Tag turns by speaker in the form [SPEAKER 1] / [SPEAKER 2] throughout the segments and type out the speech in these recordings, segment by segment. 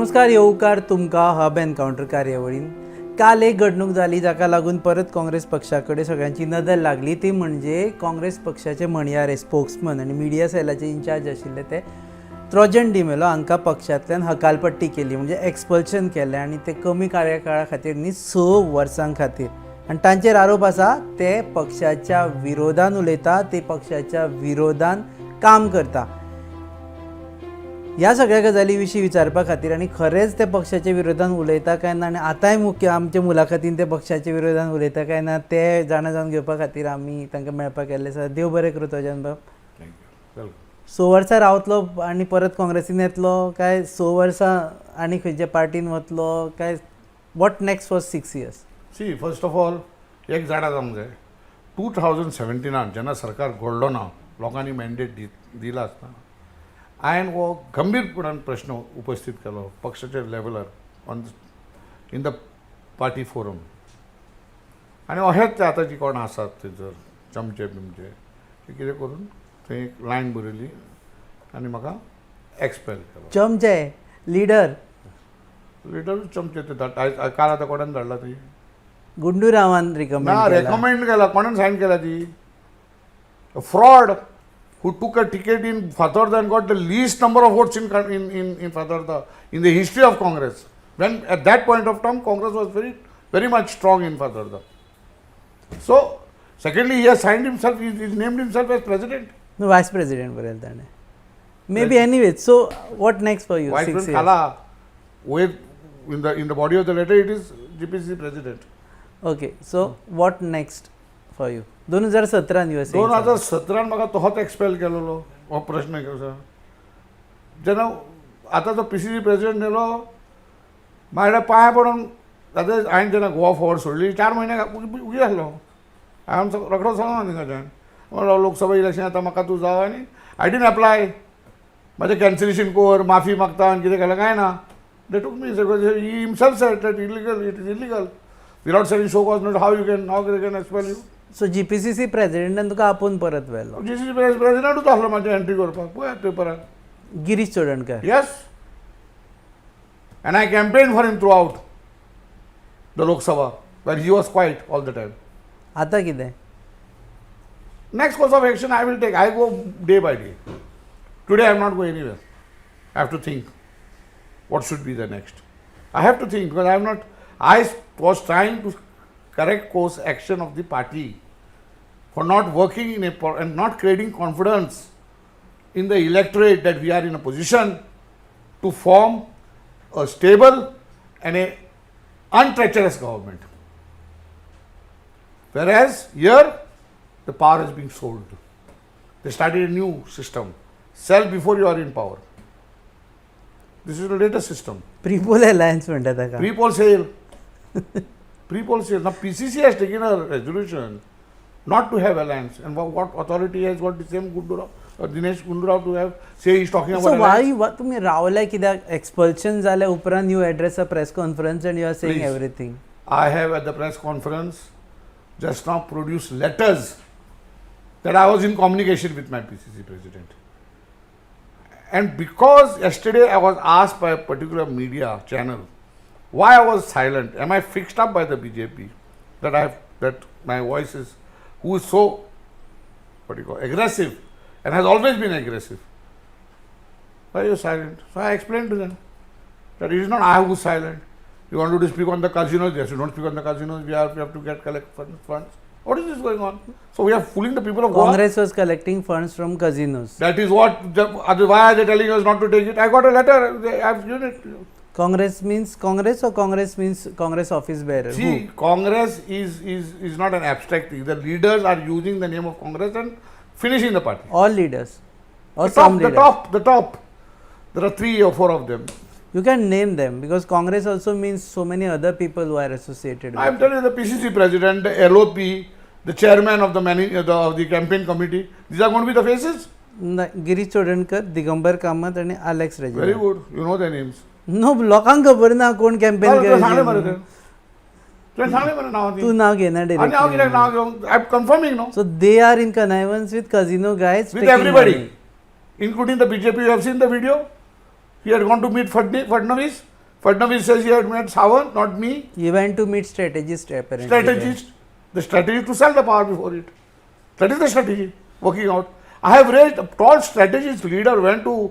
[SPEAKER 1] नमस्कार, येवकार तुमकां हब एनकाउंटर कार्यावळीन. काल एक घडणूक जाली जाका लागून परत काँग्रेस पक्षाकडे सगळ्यांची नदर लागली. ती म्हणजे काँग्रेस पक्षाचे म्हणयारे स्पोक्समन आणि मिडिया सेलाचे इन्चार्ज आशिल्ले ते ट्रोजन डिमेलो हांकां पक्षांतल्यान हकालपट्टी केली, म्हणजे एक्सपल्शन केलें आनी ते कमी कार्यकाळा खातीर न्ही 6 वर्सां खातीर. आनी तांचेर आरोप आसा ते पक्षाच्या विरोधान उलयता, ते पक्षाच्या विरोधान काम करता. ह्या सगळ्या गजाली विशीं विचारपा खातीर आनी खरेंच ते पक्षाच्या विरोधान उलयता काय ना आनी आतांय मुख्य आमच्या मुलाखतीन ते पक्षाच्या विरोधान उलयता काय ना ते जाणून घेवपा खातीर आमी तांकां मेळपाक गेल्ले आसा. देव बरें करूं ट्रोजन बाब.
[SPEAKER 2] थँक्यू.
[SPEAKER 1] 6 वर्सां रावतलो आनी परत काँग्रेसीन येतलो काय 6 वर्सां आनी खंयच्या पार्टीन वतलो काय what next for 6 years?
[SPEAKER 2] See first of all एक जाणा जावंक जाय. 2017 जेन्ना सरकार घडलो ना, लोकांनी मॅन्डेट दिला आसतना हांवें हो गंभीरपणान प्रश्न उपस्थित केलो पक्षाच्या लेवलार इन द पार्टी फोरम. आनी अशेंच आतांची कोण आसात थंयसर चमचे बिमचे ते कितें करून थंय एक लायन बरयली आनी म्हाका एक्सपेल केलो.
[SPEAKER 1] चमचे लिडर
[SPEAKER 2] चमचे ते काल आतां कोणान धाडला ती
[SPEAKER 1] गुंडूरावान
[SPEAKER 2] ना
[SPEAKER 1] रिकमेंड
[SPEAKER 2] रेकमेंड केला. कोणान सायन केला ती fraud who took a ticket in Fatharda and got the least number of votes in Fatharda in the history of Congress. When at that point of time Congress was very much strong in Fatharda. So secondly, he has signed himself, he named himself as president.
[SPEAKER 1] No, vice president बरें ताणें. Maybe anyway. So what next for you?
[SPEAKER 2] Vice
[SPEAKER 1] 6
[SPEAKER 2] president
[SPEAKER 1] years.
[SPEAKER 2] Khala, with in the body of the letter it is GPC president.
[SPEAKER 1] Okay, so what next for you? 2017 you were saying.
[SPEAKER 2] 2017 म्हाका तोच expel केलेलो हो प्रश्न आसा. जेन्ना आतां जो PCC president नेलो म्हाज्या पांया पडून आतां हांवें जेन्ना गोवा फॉर्ड सोडली 4 म्हयने उगी आसलो. हांवें रोखडो सांगलो तिंगाच्यान म्हणलो लोकसभा इलेक्शन येता म्हाका तूं जाव आनी आय डिडंट एप्लाय. म्हाजें कॅन्सलेशन कर, माफी मागता आनी कितें केलें काय ना. They took me he himself said that it is illegal without selling show cause not how can expel you.
[SPEAKER 1] So GPCC प्रेसिडेंटान तुका आपूण परत व्हेलो.
[SPEAKER 2] GCC प्रेसिडेंटूच आसलो म्हाजें एंट्री करपाक पळय पेपरार.
[SPEAKER 1] Girish Chodankar.
[SPEAKER 2] Yes. And I campaigned for him throughout the Lok Sabha, where he was quiet all the time.
[SPEAKER 1] आतां कितें?
[SPEAKER 2] Next course of action I will take. I go day by day. Today I am not going anywhere. I have to think what should be the next. I have to think because I am not. I was trying to correct course action of the party for not working and not creating confidence in the electorate that we are in a position to form a stable and a untreacherous government. Whereas here the power is being sold. They started a new system. Sell before you are in power. This is the latest system.
[SPEAKER 1] Pre-poll alliance म्हणटा ताका.
[SPEAKER 2] Pre-poll sale. Pre-poll sale. Now PCC has taken a resolution not to have alliance, and what authority has got the same Gundurao or Dinesh Gundurao to have say he's talking about
[SPEAKER 1] So
[SPEAKER 2] alliance.
[SPEAKER 1] why तुम्ही रावले कित्याक expulsion जाल्या उपरांत you address a press conference and you are saying
[SPEAKER 2] Please.
[SPEAKER 1] everything.
[SPEAKER 2] I have at the press conference just now produced letters that I was in communication with my PCC president. And because yesterday I was asked by a particular media channel why I was silent, am I fixed up by the BJP that my voice is, who is so aggressive and has always been aggressive. Why are you silent? So I explained to them that it is not I who is silent. You want to speak on the casinos? Yes, you don't speak on the casinos. We have to collect funds. What is this going on? So we are fooling the people of Goa.
[SPEAKER 1] Congress was collecting funds from casinos.
[SPEAKER 2] That is what. Why are they telling us not to take it? I got a letter. I have given it to you.
[SPEAKER 1] Congress means Congress or Congress means Congress office bearer?
[SPEAKER 2] See,
[SPEAKER 1] Who?
[SPEAKER 2] Congress is not an abstract thing. The leaders are using the name of Congress and finishing the party.
[SPEAKER 1] All leaders? Or
[SPEAKER 2] The
[SPEAKER 1] some
[SPEAKER 2] top,
[SPEAKER 1] leaders?
[SPEAKER 2] the top. There are 3 or 4 of them.
[SPEAKER 1] You can name them because Congress also means so many other people who are associated with
[SPEAKER 2] I am telling you, the PCC president, the LOP, the chairman of the campaign committee, these are going to be the faces.
[SPEAKER 1] Girish Chodankar, Digambar Kamat आणि Alex
[SPEAKER 2] Very
[SPEAKER 1] Regina.
[SPEAKER 2] good. You know their names.
[SPEAKER 1] नो लोकांक खबर ना कोण campaign
[SPEAKER 2] सांगले मरे
[SPEAKER 1] केलें.
[SPEAKER 2] ते सांगले मरे नांव
[SPEAKER 1] तू नाव घेना
[SPEAKER 2] आनी हांव कित्याक नांव घेवंक I am confirming no
[SPEAKER 1] So they are in connivance with casino guys.
[SPEAKER 2] with
[SPEAKER 1] taking
[SPEAKER 2] everybody
[SPEAKER 1] money.
[SPEAKER 2] including the BJP. You have seen the video. He had gone to meet Fadnavis Fadnavis says he had met Sawant, not me.
[SPEAKER 1] He went to meet strategist apparently.
[SPEAKER 2] Strategist. The strategy to sell the power before it. That is the strategy working out. I have raised a tall strategist leader went to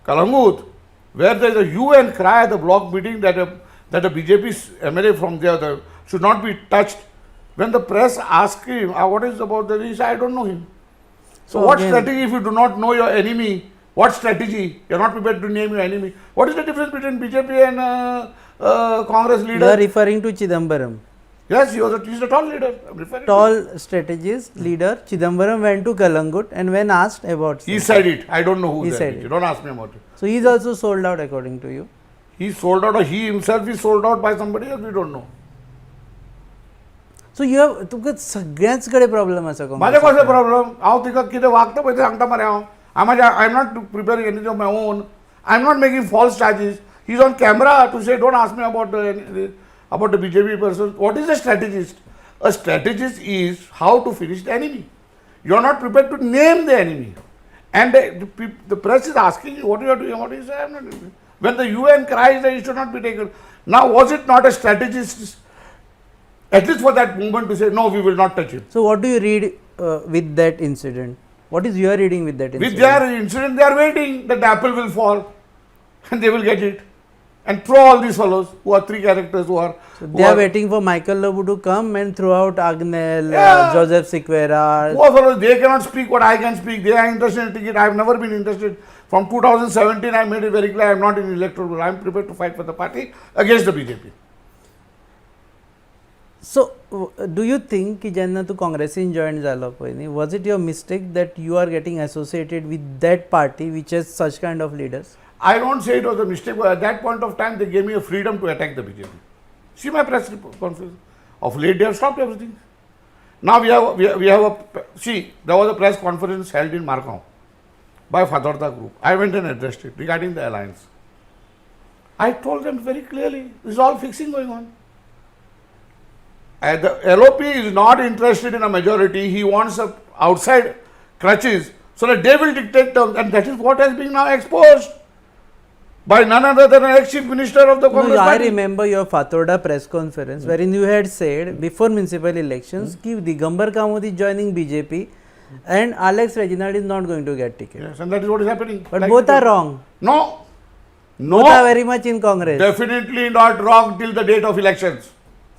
[SPEAKER 2] Kalangut, where there is a hue and cry at the block meeting that a BJP MLA from there should not be touched. When the press asked him, what is about that, he said, I don't know him. So what
[SPEAKER 1] again,
[SPEAKER 2] strategy if you do not know your enemy? What strategy? You are not prepared to name your enemy. What is the difference between BJP and Congress
[SPEAKER 1] You are
[SPEAKER 2] leader?
[SPEAKER 1] referring to Chidambaram.
[SPEAKER 2] Yes, he is a tall leader. I'm referring to.
[SPEAKER 1] Tall strategist leader Chidambaram went to Kalangut and when asked about
[SPEAKER 2] He said it. I don't know who
[SPEAKER 1] He
[SPEAKER 2] said
[SPEAKER 1] said
[SPEAKER 2] it.
[SPEAKER 1] it.
[SPEAKER 2] You don't ask me about it.
[SPEAKER 1] So he is also sold out according to you.
[SPEAKER 2] He sold out or he himself is sold out by somebody else. We don't know.
[SPEAKER 1] So you have तुमकां सगळ्यांच कडेन problem आसा
[SPEAKER 2] माझे कसं problem हांव तिका कितें वागता पळय तें सांगता मरे हांव I am not preparing anything of my own I am not making false charges he is on camera to say don't ask me about the BJP person. What is a strategist? A strategist is how to finish the enemy. You are not prepared to name the enemy. And the press is asking you what you are doing, what you say. I am not doing. When the UN cries that it should not be taken. Now, was it not a strategist, at least for that movement, to say, no, we will not touch it?
[SPEAKER 1] So what do you read with that incident? What is your reading with that incident?
[SPEAKER 2] With their incident, they are waiting that the apple will fall and they will get it. And throw all these fellows who are three characters who are.
[SPEAKER 1] So they are waiting for Michael Lobu to come and throw out Agnel,
[SPEAKER 2] Yeah.
[SPEAKER 1] Joseph Sequeira.
[SPEAKER 2] Poor fellows, they cannot speak what I can speak. They are interested in ticket. I have never been interested. From 2017, I made it very clear I am not in electoral. I am prepared to fight for the party against the BJP.
[SPEAKER 1] So do you think की जेन्ना तू काँग्रेसीन join जालो पळय न्ही was it your mistake that you are getting associated with that party which has such kind of leaders?
[SPEAKER 2] I don't say it was a mistake, but at that point of time, they gave me a freedom to attack the BJP. See my press conference. Of late, they have stopped everything. Now we have a, see, there was a press conference held in Margao by Fatorda Group. I went and addressed it regarding the alliance. I told them very clearly, this is all fixing going on. And the LOP is not interested in a majority. He wants a outside crutches so that they will dictate terms, and that is what has been now exposed by none other than an ex-chief minister of the Congress
[SPEAKER 1] No, I
[SPEAKER 2] party.
[SPEAKER 1] remember your Fatorda press conference wherein you had said before municipal elections कि Digambar Kamath is joining BJP and Alex Reginald is not going to get ticket.
[SPEAKER 2] Yes, and that is what is happening.
[SPEAKER 1] But
[SPEAKER 2] Like
[SPEAKER 1] both
[SPEAKER 2] it
[SPEAKER 1] are
[SPEAKER 2] is.
[SPEAKER 1] wrong.
[SPEAKER 2] No,
[SPEAKER 1] Both are very much in Congress.
[SPEAKER 2] definitely not wrong till the date of elections.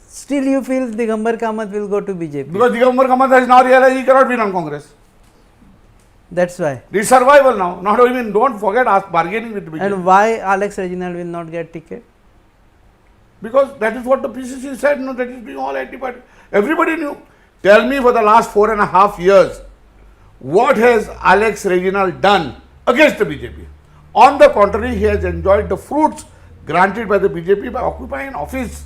[SPEAKER 1] Still you feel Digambar Kamath will go to BJP.
[SPEAKER 2] Because Digambar Kamath has now realized he cannot win on Congress.
[SPEAKER 1] That's why.
[SPEAKER 2] It's survival now. Not even, don't forget us bargaining with BJP.
[SPEAKER 1] And why Alex Reginald will not get ticket?
[SPEAKER 2] Because that is what the PCC said, no, that is being all anti-party. Everybody knew. Tell me for the last 4.5 years, what has Alex Reginald done against the BJP? On the contrary, he has enjoyed the fruits granted by the BJP by occupying an office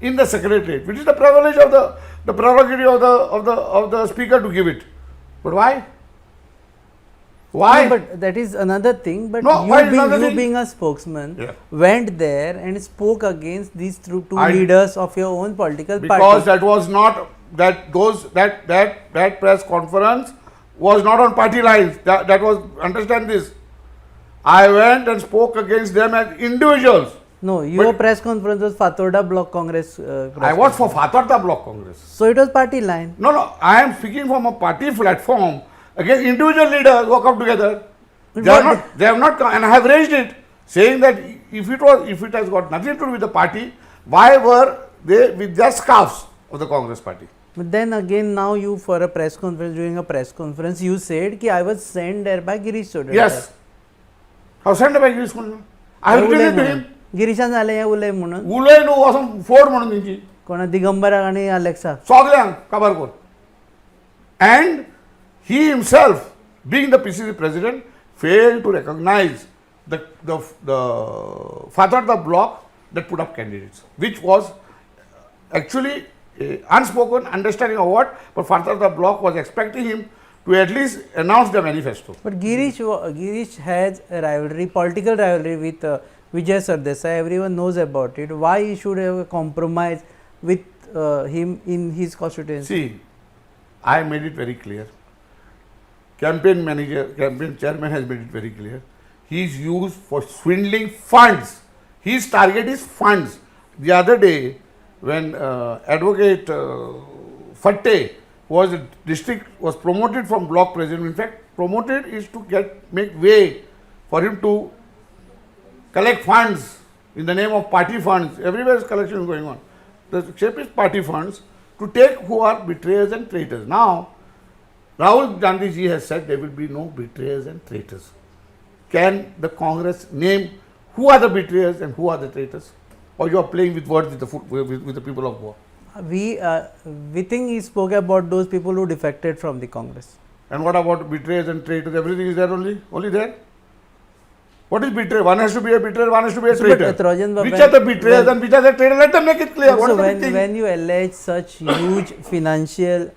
[SPEAKER 2] in the secretariat, which is the privilege of the prerogative of the speaker to give it. But why? Why?
[SPEAKER 1] No, but that is another thing. But
[SPEAKER 2] No, why is another
[SPEAKER 1] you
[SPEAKER 2] thing?
[SPEAKER 1] being a spokesman
[SPEAKER 2] Yeah.
[SPEAKER 1] went there and spoke against these two
[SPEAKER 2] I-
[SPEAKER 1] leaders of your own political
[SPEAKER 2] Because
[SPEAKER 1] party.
[SPEAKER 2] that was not that press conference was not on party lines. That was, understand this. I went and spoke against them as individuals.
[SPEAKER 1] No, your
[SPEAKER 2] But-
[SPEAKER 1] press conference was Fatorda Block Congress. Press
[SPEAKER 2] I was for Fatorda Block Congress.
[SPEAKER 1] So it was party line.
[SPEAKER 2] No, I am speaking from a party platform against individual leaders who come together.
[SPEAKER 1] But
[SPEAKER 2] They have not come, and I have raised it, saying that if it has got nothing to do with the party, why were they with their scarves of the Congress party?
[SPEAKER 1] But then again, now you for a press conference, during a press conference, you said कि I was sent there by Girish Chodar.
[SPEAKER 2] Yes. How sent by Girish Chodar? I have written it to him.
[SPEAKER 1] गिरीशान जालें हें उलय म्हणून
[SPEAKER 2] उलय न्हू वचोन फोड म्हणून तेंची
[SPEAKER 1] कोणा दिगंबराक आनी अलेक्सा.
[SPEAKER 2] सगल्यांक काबार core. And he himself, being the PCC president, failed to recognize the Fatorda block that put up candidates, which was actually unspoken understanding of what, but Fatorda block was expecting him to at least announce the manifesto.
[SPEAKER 1] But Girish has a rivalry, political rivalry with Vijay Sardesai. Everyone knows about it. Why he should have a compromise with him in his constituency?
[SPEAKER 2] See, I made it very clear. Campaign chairman has made it very clear. He is used for swindling funds. His target is funds. The other day, when Advocate Fatte was promoted from block president. In fact, promoted is to make way for him to collect funds in the name of party funds. Everywhere is collection is going on. The shape is party funds to take who are betrayers and traitors. Now, Rahul Gandhi ji has said there will be no betrayers and traitors. Can the Congress name who are the betrayers and who are the traitors? Or you are playing with words with the people of Goa?
[SPEAKER 1] We think he spoke about those people who defected from the Congress.
[SPEAKER 2] And what about betrayers and traitors? Everything is there only there? What is betrayer? One has to be a betrayer, one has to be a traitor. Which are the betrayers and which are the traitors? Let them make it clear.
[SPEAKER 1] So when you allege such huge financial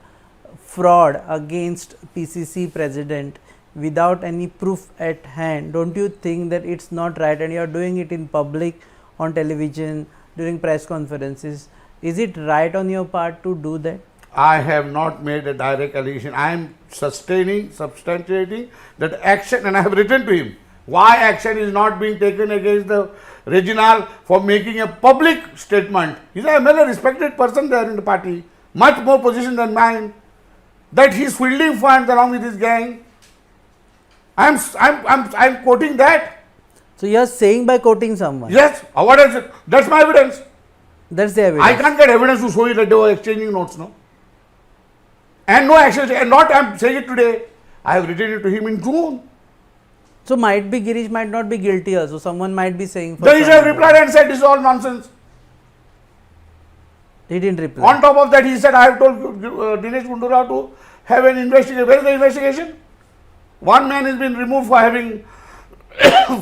[SPEAKER 1] fraud against PCC president without any proof at hand, don't you think that it's not right, and you are doing it in public, on television, during press conferences? Is it right on your part to do that?
[SPEAKER 2] I have not made a direct allegation. I am substantiating that action, and I have written to him why action is not being taken against the Reginald for making a public statement. He is a well respected person there in the party, much more position than mine, that he is fielding funds along with his gang. I am quoting that.
[SPEAKER 1] So you are saying by quoting someone?
[SPEAKER 2] Yes. What is it? That's my evidence.
[SPEAKER 1] That's the evidence.
[SPEAKER 2] I can't get evidence to show you that they were exchanging notes, no? And no action, and not I am saying it today. I have written it to him in June.
[SPEAKER 1] So might be Girish might not be guilty also. Someone might be saying.
[SPEAKER 2] Then he have replied and said this is all nonsense.
[SPEAKER 1] He didn't reply.
[SPEAKER 2] On top of that, he said I have told Dinesh Gundurao to have an investigation. Where is the investigation? One man has been removed for having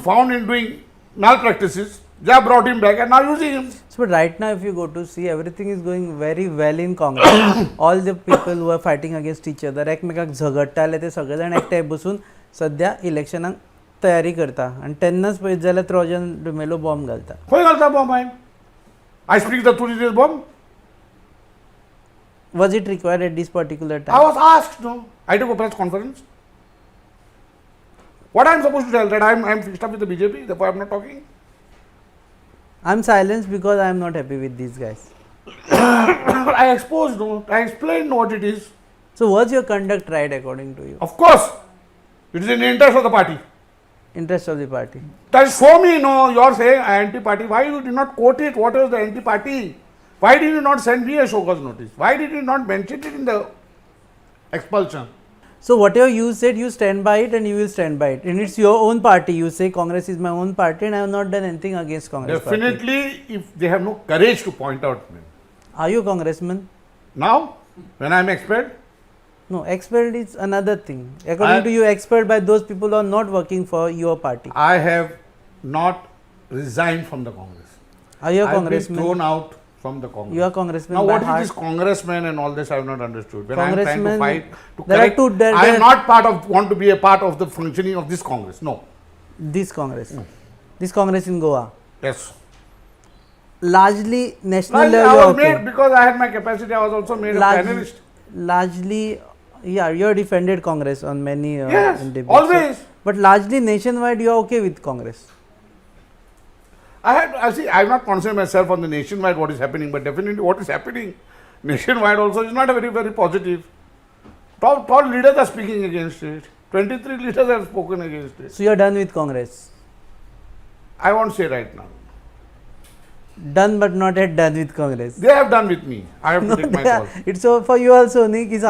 [SPEAKER 2] found in doing malpractices. They have brought him back and now using him.
[SPEAKER 1] So, but right now if you go to see, everything is going very well in Congress. All the people who are fighting against each other, एकमेकाक झगडटाले ते सगळे जाण एकठांय बसून सध्या इलेक्शनाक तयारी करता आनी तेन्नाच पळयत जाल्यार ट्रोजन डुमेलो बॉम्ब घालता.
[SPEAKER 2] खंय घालता बॉम्ब हांवें? I speak the truth, it is bomb.
[SPEAKER 1] Was it required at this particular time?
[SPEAKER 2] I was asked, no. I took a press conference. What I am supposed to tell? That I am fixed up with the BJP, therefore I am not talking.
[SPEAKER 1] I am silenced because I am not happy with these guys.
[SPEAKER 2] I exposed, no. I explained what it is.
[SPEAKER 1] So was your conduct right according to you?
[SPEAKER 2] Of course, it is in the interest of the party.
[SPEAKER 1] Interest of the party.
[SPEAKER 2] That show me, no, you are saying anti-party. Why you did not quote it? What was the anti-party? Why did you not send me a show cause notice? Why did you not mention it in the expulsion?
[SPEAKER 1] So whatever you said, you stand by it and you will stand by it. And it's your own party. You say Congress is my own party and I have not done anything against Congress.
[SPEAKER 2] Definitely,
[SPEAKER 1] party.
[SPEAKER 2] if they have no courage to point out me.
[SPEAKER 1] Are you a congressman?
[SPEAKER 2] Now, when I am expelled?
[SPEAKER 1] No, expelled is another thing. According to you, expelled by those people who are not working for your party.
[SPEAKER 2] I have not resigned from the Congress.
[SPEAKER 1] Are you a
[SPEAKER 2] I have
[SPEAKER 1] congressman?
[SPEAKER 2] been thrown out from the Congress.
[SPEAKER 1] You are a congressman.
[SPEAKER 2] Now,
[SPEAKER 1] by
[SPEAKER 2] what
[SPEAKER 1] heart?
[SPEAKER 2] is this congressman and all this? I have not understood. When I am trying to
[SPEAKER 1] Congressman,
[SPEAKER 2] fight to
[SPEAKER 1] there are
[SPEAKER 2] correct, I am not want to be a part of the functioning of this Congress. No.
[SPEAKER 1] This Congress. This Congress in Goa.
[SPEAKER 2] Yes.
[SPEAKER 1] Largely national
[SPEAKER 2] Largely,
[SPEAKER 1] level.
[SPEAKER 2] I was made because I had my capacity. I was also made a panelist.
[SPEAKER 1] Largely, yeah, you have defended Congress on many
[SPEAKER 2] yes,
[SPEAKER 1] debates.
[SPEAKER 2] always.
[SPEAKER 1] But largely nationwide, you are okay with Congress.
[SPEAKER 2] I am not concerned myself on the nationwide what is happening, but definitely what is happening nationwide also is not a very, very positive. Top leaders are speaking against it. 23 leaders have spoken against it.
[SPEAKER 1] So you are done with Congress?
[SPEAKER 2] I won't say right now.
[SPEAKER 1] Done but not yet done with Congress.
[SPEAKER 2] They have done with me. I have to take my call.
[SPEAKER 1] It's so for you also, Let me
[SPEAKER 2] take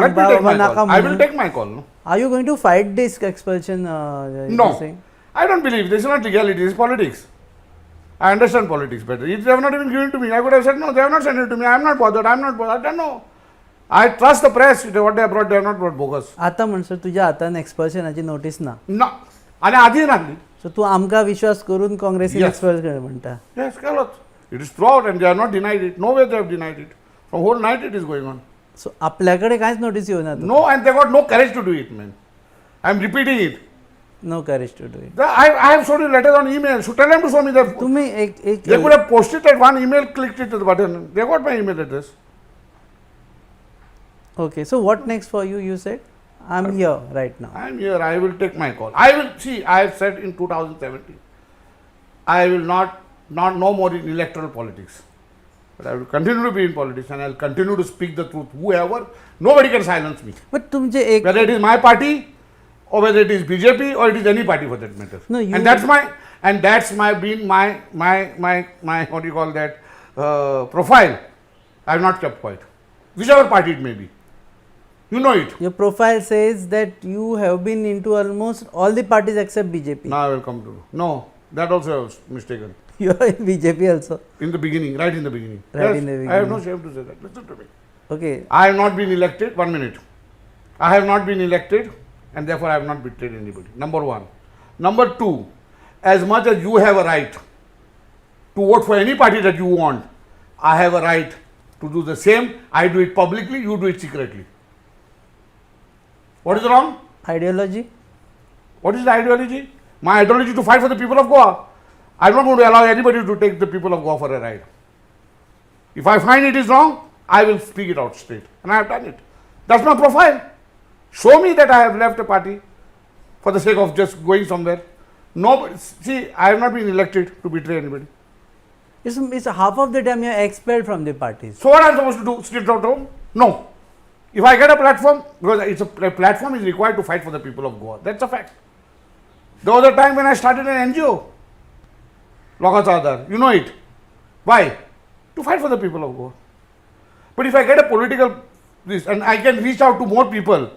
[SPEAKER 2] my call. I will take my call. No?
[SPEAKER 1] Are you going to fight this expulsion?
[SPEAKER 2] No. I don't believe. This is not legality. This is politics. I understand politics better. If they have not even given it to me, I would have said, no, they have not sent it to me. I am not bothered. I am not bothered. I don't know. I trust the press. What they have brought, they have not brought bogus.
[SPEAKER 1] आता म्हणसर तुझ्या हातान एक्सपल्शनाची notice ना.
[SPEAKER 2] ना. आणि आधी नाहली.
[SPEAKER 1] सो तू आमका विश्वास करून काँग्रेसीन
[SPEAKER 2] Yes.
[SPEAKER 1] एक्सपल कर म्हणता.
[SPEAKER 2] Yes, Carlos. It is throughout and they have not denied it. No way they have denied it. From whole night it is going on.
[SPEAKER 1] सो आपल्याकडे काहीच नोटीस येऊन
[SPEAKER 2] No, and they got no courage to do it, man. I am repeating it.
[SPEAKER 1] No courage to do it.
[SPEAKER 2] I have shown you letters on email. So tell them to show me the.
[SPEAKER 1] तुम्ही एक
[SPEAKER 2] They could have posted that one email, clicked it to the button. They got my email address.
[SPEAKER 1] Okay, so what next for you? You said I'm here right now.
[SPEAKER 2] I am here. I will take my call. I will see. I have said in 2017, I will not no more in electoral politics. But I will continue to be in politics and I will continue to speak the truth. Whoever, nobody can silence me.
[SPEAKER 1] But तुमचे एक
[SPEAKER 2] Whether it is my party or whether it is BJP or it is any party for that matter.
[SPEAKER 1] No, you-
[SPEAKER 2] and that's my been my what do you call that profile. I have not kept quiet. Whichever party it may be. You know it.
[SPEAKER 1] your profile says that you have been into almost all the parties except BJP.
[SPEAKER 2] Now I will come to know. No, that also I was mistaken.
[SPEAKER 1] You are in BJP also.
[SPEAKER 2] In the beginning, right in the beginning.
[SPEAKER 1] Right in the
[SPEAKER 2] I have no
[SPEAKER 1] beginning.
[SPEAKER 2] shame to say that. Listen to me.
[SPEAKER 1] Okay.
[SPEAKER 2] I have not been elected. 1 minute. I have not been elected and therefore I have not betrayed anybody. Number one. Number two, as much as you have a right to vote for any party that you want, I have a right to do the same. I do it publicly, you do it secretly. What is wrong?
[SPEAKER 1] Ideology.
[SPEAKER 2] What is the ideology? My ideology to fight for the people of Goa. I am not going to allow anybody to take the people of Goa for a ride. If I find it is wrong, I will speak it out straight. And I have done it. That's my profile. Show me that I have left a party for the sake of just going somewhere. No, see, I have not been elected to betray anybody.
[SPEAKER 1] It's half of the time you are expelled from the parties.
[SPEAKER 2] So what I am supposed to do? Sit at home? No. If I get a platform, because a platform is required to fight for the people of Goa. That's a fact. There was a time when I started an NGO. Lokachadar, you know it. Why? To fight for the people of Goa. But if I get a political this and I can reach out to more people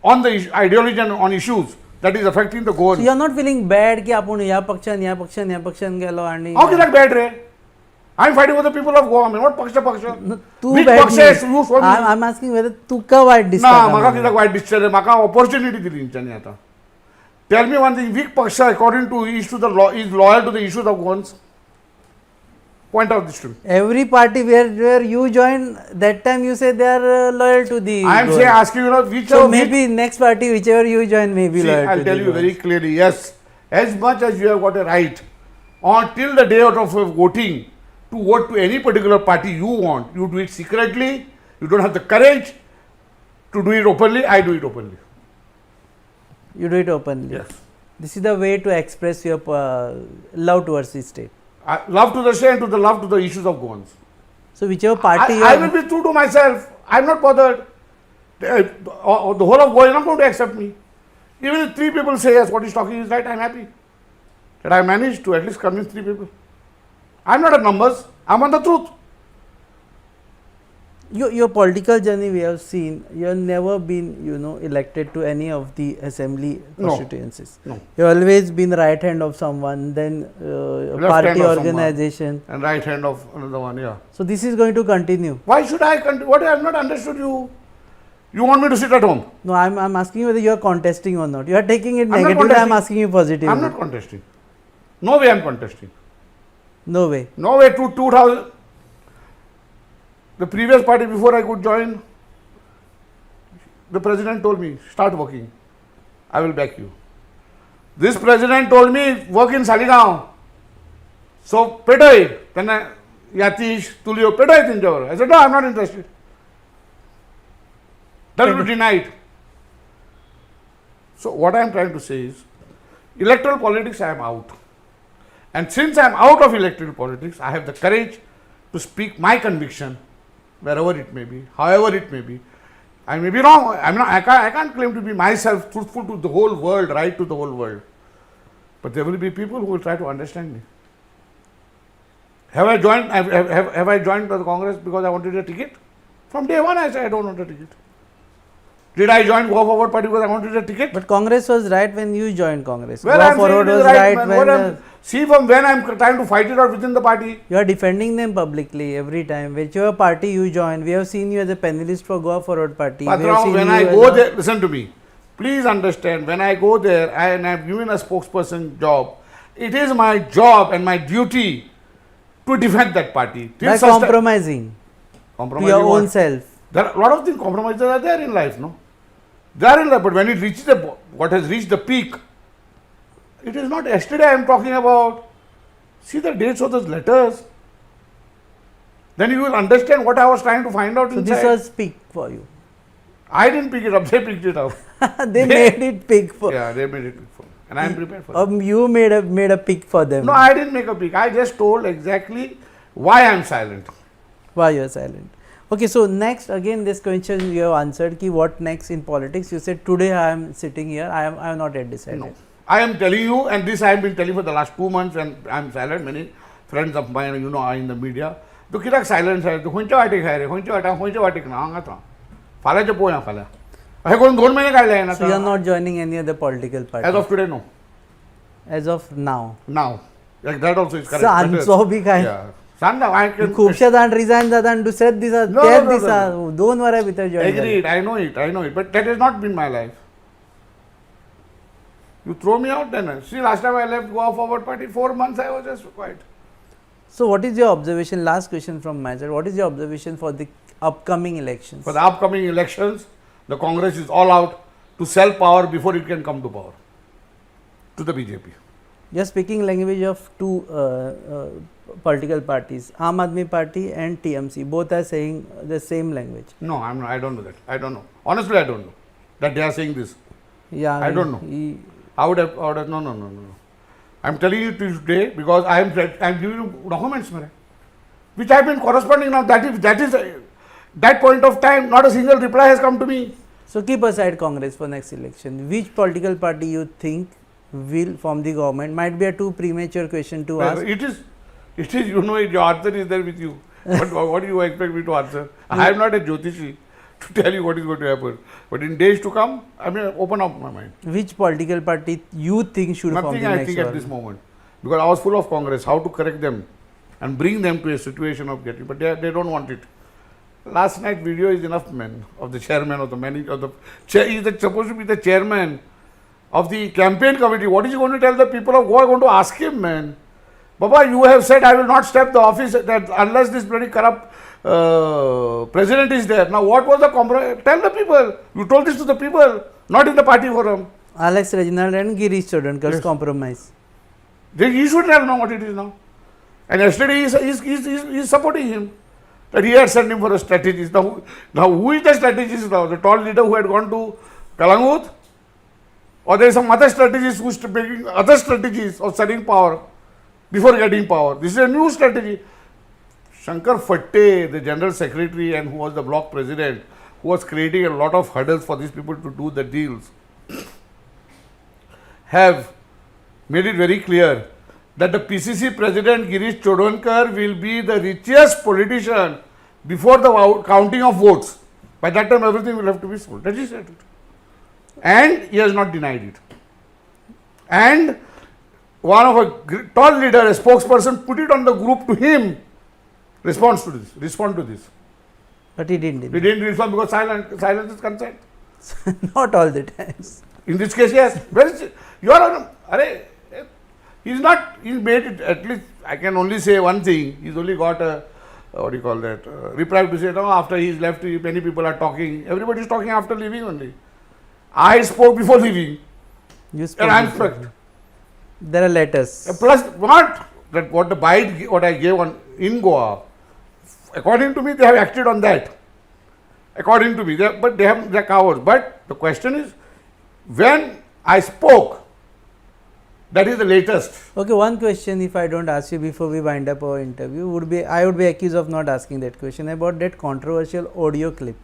[SPEAKER 2] on the ideology and on issues that is affecting the Goan.
[SPEAKER 1] So you are not feeling bad की आपण या पक्षान गेलो आणि
[SPEAKER 2] How is that bad, Ray? I'm fighting for the people of Goa. I mean, what paksha?
[SPEAKER 1] तू
[SPEAKER 2] Which
[SPEAKER 1] bad
[SPEAKER 2] paksha is you show me?
[SPEAKER 1] I'm asking whether तुका white दिसता
[SPEAKER 2] ना
[SPEAKER 1] का
[SPEAKER 2] म्हाका
[SPEAKER 1] म्हणून?
[SPEAKER 2] कित्याक वायट दिसचें म्हाका ऑपॉर्च्युनिटी दिली तेंच्यांनी आतां. Tell me one thing, which paksha according to is loyal to the issues of Goans? Point out this to me.
[SPEAKER 1] Every party where you join, that time you say they are loyal to the
[SPEAKER 2] I am
[SPEAKER 1] goal.
[SPEAKER 2] saying, asking you, which
[SPEAKER 1] So
[SPEAKER 2] of which-
[SPEAKER 1] maybe next party, whichever you join, may be
[SPEAKER 2] See,
[SPEAKER 1] loyal
[SPEAKER 2] I'll
[SPEAKER 1] to
[SPEAKER 2] tell
[SPEAKER 1] the
[SPEAKER 2] you
[SPEAKER 1] goal.
[SPEAKER 2] very clearly, yes, as much as you have got a right until the day of voting to vote to any particular party you want, you do it secretly, you don't have the courage to do it openly, I do it openly.
[SPEAKER 1] You do it openly.
[SPEAKER 2] Yes.
[SPEAKER 1] This is the way to express your love towards the state.
[SPEAKER 2] I love to the state and to the love to the issues of Goans.
[SPEAKER 1] So whichever party you
[SPEAKER 2] I
[SPEAKER 1] are,
[SPEAKER 2] will be true to myself. I'm not bothered. The whole of Goa is not going to accept me. Even if 3 people say yes, what he's talking is right, I'm happy. That I managed to at least convince 3 people. I'm not at numbers, I'm on the truth.
[SPEAKER 1] your political journey we have seen, you have never been, elected to any of the assembly
[SPEAKER 2] No.
[SPEAKER 1] constituencies.
[SPEAKER 2] No.
[SPEAKER 1] You have always been right hand of someone, then
[SPEAKER 2] Left
[SPEAKER 1] party
[SPEAKER 2] hand of someone.
[SPEAKER 1] organization.
[SPEAKER 2] And right hand of another one, yeah.
[SPEAKER 1] So this is going to continue.
[SPEAKER 2] Why should I what I have not understood you? You want me to sit at home?
[SPEAKER 1] No, I'm asking you whether you are contesting or not. You are taking it
[SPEAKER 2] I'm not
[SPEAKER 1] negatively. I'm
[SPEAKER 2] contesting.
[SPEAKER 1] asking you positively.
[SPEAKER 2] I'm not contesting. No way I'm contesting.
[SPEAKER 1] No way.
[SPEAKER 2] No way to 2000. The previous party before I could join, the president told me, start working. I will back you. This president told me, work in Saligaon. So, Petoi, then Yatish, Tulio, Petoi Tinjor. I said, no, I'm not interested. That will be denied. So, what I am trying to say is, electoral politics I am out. And since I am out of electoral politics, I have the courage to speak my conviction, wherever it may be, however it may be. I may be wrong. I can't claim to be myself truthful to the whole world, right to the whole world. But there will be people who will try to understand me. Have I joined? Have I joined the Congress because I wanted a ticket? From day one, I said I don't want a ticket. Did I join Go Forward Party because I wanted a ticket?
[SPEAKER 1] But Congress was right when you joined Congress.
[SPEAKER 2] Well,
[SPEAKER 1] Go
[SPEAKER 2] I'm
[SPEAKER 1] Forward
[SPEAKER 2] saying it
[SPEAKER 1] was
[SPEAKER 2] is
[SPEAKER 1] right
[SPEAKER 2] man.
[SPEAKER 1] when
[SPEAKER 2] What I'm- see, from when I'm trying to fight it out within the party.
[SPEAKER 1] you are defending them publicly every time. Whichever party you join, we have seen you as a panelist for Goa Forward Party. We have
[SPEAKER 2] Patrao,
[SPEAKER 1] seen
[SPEAKER 2] when
[SPEAKER 1] you
[SPEAKER 2] I
[SPEAKER 1] as
[SPEAKER 2] go
[SPEAKER 1] a-
[SPEAKER 2] there, listen to me. Please understand, when I go there and I'm given a spokesperson job, it is my job and my duty to defend that party. Till
[SPEAKER 1] by
[SPEAKER 2] such time-
[SPEAKER 1] compromising to
[SPEAKER 2] Compromising
[SPEAKER 1] your
[SPEAKER 2] what?
[SPEAKER 1] own self.
[SPEAKER 2] There are a lot of things, compromises are there in life, no? They are in life, but when it reaches what has reached the peak, it is not yesterday I am talking about. See the dates of those letters. Then you will understand what I was trying to find out
[SPEAKER 1] So
[SPEAKER 2] inside.
[SPEAKER 1] this was peak for you.
[SPEAKER 2] I didn't pick it up, they picked it up.
[SPEAKER 1] They made it big for.
[SPEAKER 2] Yeah, they made it big for me. And I am prepared for it.
[SPEAKER 1] You made a pick for them.
[SPEAKER 2] No, I didn't make a pick. I just told exactly why I am silent.
[SPEAKER 1] Why you are silent? Okay, so next again this question you have answered. Ki what next in politics? You said today I am sitting here. I am not yet decided.
[SPEAKER 2] No. I am telling you, and this I have been telling for the last 2 months, and I am silent. Many friends of mine, you know, are in the media. तो कित्याक सायलंस आहे तू खंयच्या वाटेक आहे रे खंयच्या वाटेक ना हांगा आतां फाल्यांचे पळोवया फाल्यां अशें करून 2 महिने काडले हांवें
[SPEAKER 1] So you are
[SPEAKER 2] आतां
[SPEAKER 1] not joining any other political party
[SPEAKER 2] as of today no
[SPEAKER 1] as of now.
[SPEAKER 2] नाव लायक दॅट ऑल्सो इज
[SPEAKER 1] सांजचो बी काय
[SPEAKER 2] सांग ना आय कॅन
[SPEAKER 1] खुबशे जाण रिजायन जाता आनी दुसऱ्याच दिसा
[SPEAKER 2] No,
[SPEAKER 1] त्याच
[SPEAKER 2] no, no,
[SPEAKER 1] दिसा 2 वरां भितर join
[SPEAKER 2] agreed I know it but that has not been my life you throw me out then see last time I left Goa Forward Party 4 months I was just quiet.
[SPEAKER 1] So what is your observation? Last question from my side. What is your observation for the upcoming elections?
[SPEAKER 2] For the upcoming elections, the Congress is all out to sell power before it can come to power to the BJP.
[SPEAKER 1] You are speaking language of two political parties, Aam Aadmi Party and TMC. Both are saying the same language.
[SPEAKER 2] No, I don't know that. I don't know. Honestly, I don't know that they are saying this.
[SPEAKER 1] Yeah,
[SPEAKER 2] I don't know. I would have no. I'm telling you today because I'm giving you documents, which I've been corresponding now. That is that point of time. Not a single reply has come to me.
[SPEAKER 1] So keep aside Congress for next election. Which political party you think will form the government? Might be a too premature question to ask.
[SPEAKER 2] It is. You know, your answer is there with you. What do you expect me to answer? I am not a Jyotishi to tell you what is going to happen. But in days to come, I mean, open up my mind.
[SPEAKER 1] Which political party you think should form
[SPEAKER 2] Nothing
[SPEAKER 1] the
[SPEAKER 2] I
[SPEAKER 1] next
[SPEAKER 2] think at this moment. Because I was full of Congress, how to correct them and bring them to a situation of getting, but they don't want it. Last night video is enough, man, of the chairman of the manager of the chair. He is supposed to be the chairman of the campaign committee. What is he going to tell the people of Goa? Going to ask him, man. Baba, you have said I will not step the office that unless this bloody corrupt president is there. Now, what was the compromise? Tell the people. You told this to the people, not in the party forum.
[SPEAKER 1] Alex Reginald and Girish Chodonkar's compromise.
[SPEAKER 2] He should tell now what it is now. And yesterday he is supporting him. That he had sent him for a strategist. Now who is the strategist now? The tall leader who had gone to Kalangut? Or there is some other strategist who is making other strategies of selling power before getting power. This is a new strategy. Shankar Fatte, the general secretary and who was the bloc president, who was creating a lot of hurdles for these people to do the deals, have made it very clear that the PCC president Girish Chodonkar will be the richest politician before the counting of votes. By that time, everything will have to be sold. That is it. And he has not denied it. And one of a tall leader, a spokesperson, put it on the group to him. Respond to this.
[SPEAKER 1] But he didn't.
[SPEAKER 2] He didn't respond because silence is consent.
[SPEAKER 1] Not all the times.
[SPEAKER 2] In this case, yes. Where is you are? He's not. He's made it. At least I can only say one thing. He's only got a what do you call that? Reply to say no. After he's left, many people are talking. Everybody is talking after leaving only. I spoke before leaving.
[SPEAKER 1] You
[SPEAKER 2] And I'm correct.
[SPEAKER 1] There are letters.
[SPEAKER 2] Plus, what the bite what I gave on in Goa. According to me, they have acted on that. According to me, but they're cowards. But the question is, when I spoke, that is the latest.
[SPEAKER 1] Okay, one question if I don't ask you before we wind up our interview would be, I would be accused of not asking that question about that controversial audio clip.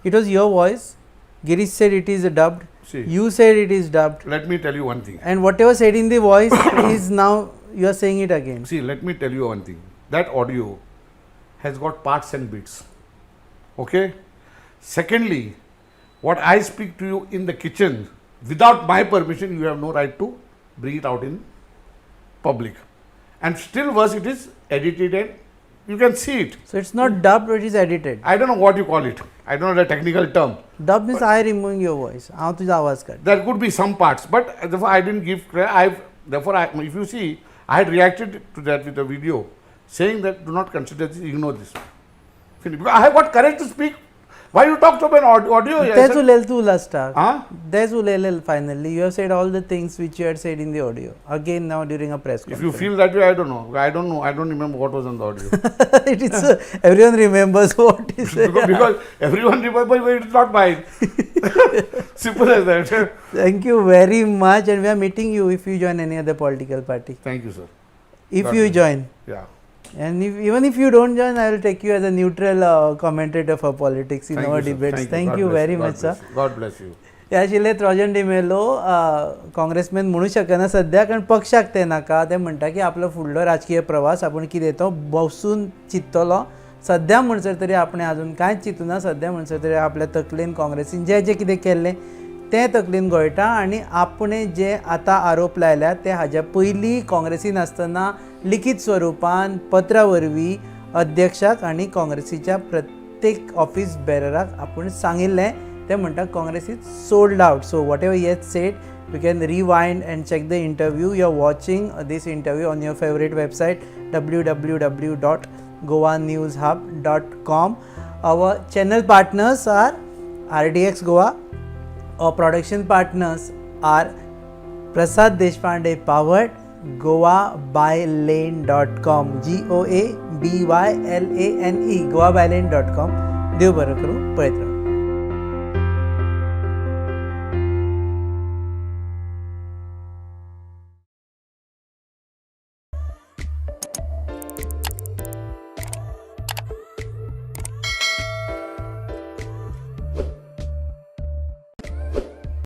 [SPEAKER 1] It was your voice. Girish said it is dubbed.
[SPEAKER 2] See,
[SPEAKER 1] You said it is dubbed.
[SPEAKER 2] let me tell you one thing.
[SPEAKER 1] And whatever said in the voice is now you are saying it again.
[SPEAKER 2] See, let me tell you one thing. That audio has got parts and bits. Okay? Secondly, what I speak to you in the kitchen, without my permission, you have no right to bring it out in public. And still worse, it is edited and you can see it.
[SPEAKER 1] So it's not dubbed, it is edited.
[SPEAKER 2] I don't know what you call it. I don't know the technical term.
[SPEAKER 1] Dub means I removing your voice. हांव तुझा आवाज काढ.
[SPEAKER 2] There could be some parts, but therefore I didn't give credit. If you see, I had reacted to that with a video saying that do not consider this, ignore this. Because I have got courage to speak Why you talk to an audio?
[SPEAKER 1] तेच उलयलें तूं लास्टाक
[SPEAKER 2] Huh?
[SPEAKER 1] तेच उलयलें finally you have said all the things which you had said in the audio again now during a press
[SPEAKER 2] If you feel that way, I don't know. I don't remember what was on the audio.
[SPEAKER 1] it is everyone remembers what is
[SPEAKER 2] because everyone remembers, but it's not mine. Simple as that.
[SPEAKER 1] Thank you very much, and we are meeting you if you join any other political party.
[SPEAKER 2] Thank you, sir.
[SPEAKER 1] If
[SPEAKER 2] God
[SPEAKER 1] you
[SPEAKER 2] bless.
[SPEAKER 1] join,
[SPEAKER 2] Yeah.
[SPEAKER 1] and even if you don't join, I will take you as a neutral commentator for politics in
[SPEAKER 2] Thank
[SPEAKER 1] our
[SPEAKER 2] you, sir.
[SPEAKER 1] debates. Thank
[SPEAKER 2] God
[SPEAKER 1] you
[SPEAKER 2] bless
[SPEAKER 1] very
[SPEAKER 2] God
[SPEAKER 1] much, sir.
[SPEAKER 2] bless you. God bless you.
[SPEAKER 1] हे आशिल्ले Trojan D'Mello काँग्रेसमॅन म्हणू शकना सद्या कारण पक्षाक ते नाका ते म्हणटा की आपलो फुडलो राजकीय प्रवास आपण कितें तो बसून चिंततलो सद्या म्हणसर तरी आपण अजून कांयच चिंतूना सद्या म्हणसर तरी आपल्या तकलेन काँग्रेसीन जे जे कितें केल्लें तें तकलेन गोयटा आनी आपणे जे आतां आरोप लायल्यात ते हाज्या पयलीं काँग्रेसीन आसतना लिखीत स्वरुपान पत्रा वरवीं अध्यक्षाक आनी काँग्रेसीच्या प्रत्येक ऑफिस बेरराक आपण सांगिल्लें ते म्हणटा Congress is sold out so whatever येत said you can rewind and check the interview you are watching this interview on your favourite website www.goanewshub.com. Our channel partners are RDX Goa. Our production partners are Prasad Deshpande powered goabylane.com GOABYLANE goabylane.com. देव बरं करूं पळयत राहा.